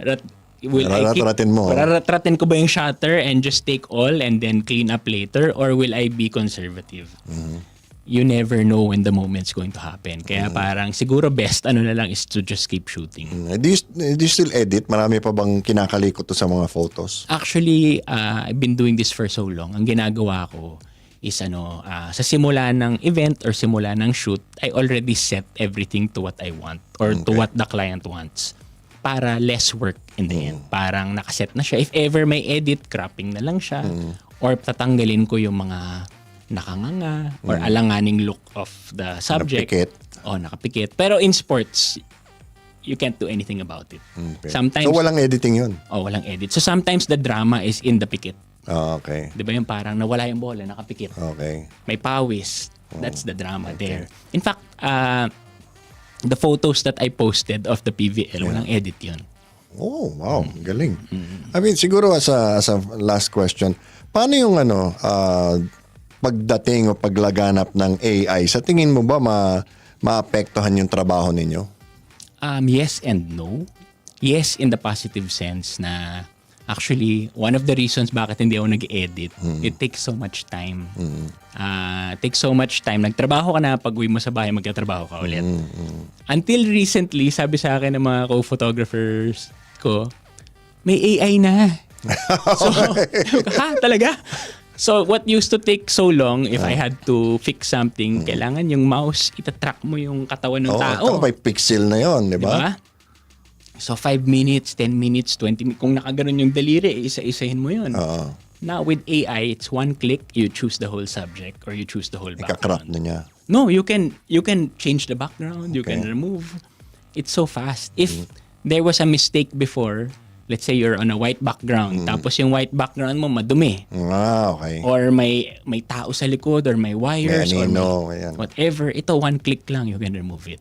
Raratratin ko ba yung shutter and just take all and then clean up later, or will I be conservative? you never know when the moment's going to happen. Kaya parang siguro best na lang is to just keep shooting. Do you still edit? Marami pa bang kinakalikot to sa mga photos? Actually, I've been doing this for so long. Ang ginagawa ko is sa simula ng event or simula ng shoot, I already set everything to what I want or to what the client wants para less work in the end. Parang nakaset na siya. If ever may edit, cropping na lang siya or tatanggalin ko yung mga nakanganga or alanganing look of the subject. Nakapikit. Nakapikit. Pero in sports, you can't do anything about it. Okay. Sometimes, So walang editing yun? walang edit. So sometimes the drama is in the pikit. Okay. Di ba yung parang nawala yung bola, nakapikit. Okay. May pawis. That's the drama there. In fact, the photos that I posted of the PVL, walang edit yun. Oh, wow. Galing. I mean, siguro as a last question, paano yung pagdating o paglaganap ng AI, sa tingin mo ba maapektuhan yung trabaho ninyo? Yes and no. Yes in the positive sense na actually one of the reasons bakit hindi ako nag-edit, it takes so much time. Takes so much time. Nagtrabaho ka na, pag-uwi mo sa bahay, magtatrabaho ka ulit. Until recently, sabi sa akin ng mga co-photographers ko, may AI na. So, talaga? So, what used to take so long, if I had to fix something, kailangan yung mouse, itatrack mo yung katawan ng tao. May pixel na yon, di ba? So, 5 minutes, 10 minutes, 20 minutes. Kung nakaganon yung daliri, isa-isahin mo yun. Now, with AI, it's one click, you choose the whole subject or you choose the whole Ika-crop background. na niya. No, you can change the background, you can remove. It's so fast. If there was a mistake before, let's say you're on a white background, tapos yung white background mo madumi. Okay. Or may tao sa likod or may wires or whatever. Ito, one click lang, you can remove it.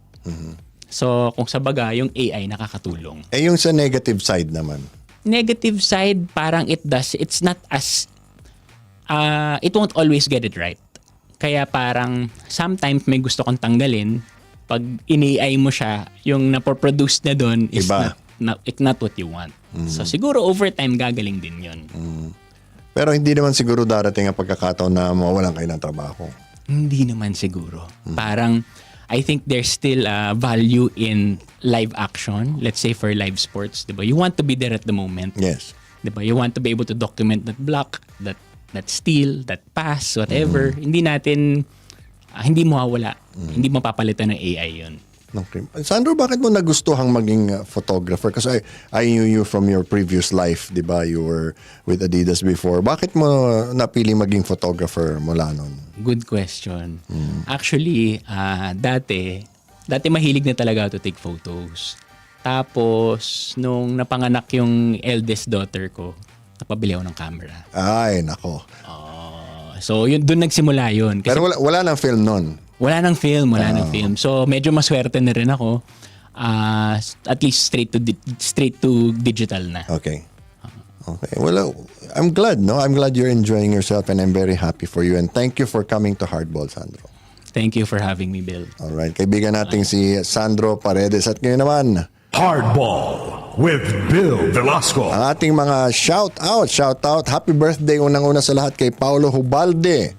So, kung sa baga, yung AI nakakatulong. Yung sa negative side naman? Negative side, parang it's not as, it won't always get it right. Kaya parang, sometimes may gusto kong tanggalin, pag in-AI mo siya, yung napoproduce na doon is not what you want. So, siguro over time, gagaling din yun. Pero hindi naman siguro darating ang pagkakataon na mawalan kayo ng trabaho. Hindi naman siguro. Parang, I think there's still value in live action. Let's say for live sports, diba? You want to be there at the moment. Yes. Diba? You want to be able to document that block, that steal, that pass, whatever. Hindi mawawala. Hindi mapapalitan ng AI yun. Okay. Sandro, bakit mo nagustuhang maging photographer? Kasi I knew you from your previous life, di ba? You were with Adidas before. Bakit mo napili maging photographer mula nun? Good question. Actually, dati mahilig na talaga to take photos. Tapos, nung napanganak yung eldest daughter ko, napabili ako ng camera. Ay, nako. So, doon nagsimula yun. Kasi, pero wala nang film nun? Wala nang film. So, medyo maswerte na rin ako. At least straight to digital na. Okay. Well, I'm glad, no? I'm glad you're enjoying yourself and I'm very happy for you. And thank you for coming to Hardball, Sandro. Thank you for having me, Bill. Alright. Kaibigan natin si Sandro Paredes. At ngayon naman, Hardball with Bill Velasco. Ang ating mga shout out. Happy birthday unang-una sa lahat kay Paulo Hubalde.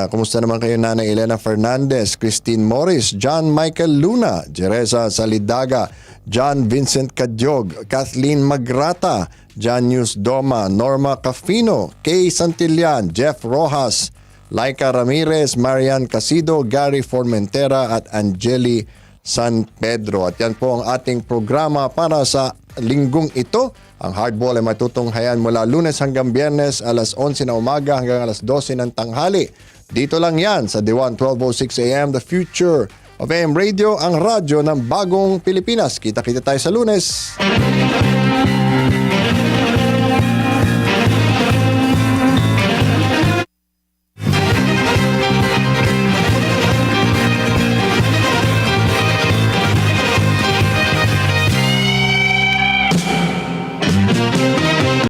Kumusta naman kayo Nanay Elena Fernandez, Christine Morris, John Michael Luna, Jereza Salidaga, John Vincent Cadyog, Kathleen Magrata, John News Doma, Norma Cafino, Kay Santillan, Jeff Rojas, Laika Ramirez, Marian Casido, Gary Formentera at Angeli San Pedro. At yan po ang ating programa para sa linggong ito. Ang Hardball ay matutunghayan mula Lunes hanggang Biyernes alas 11 na umaga hanggang alas 12 ng tanghali. Dito lang yan sa DWAN 1206 AM, the future of AM Radio, ang radyo ng bagong Pilipinas. Kita-kita tayo sa Lunes.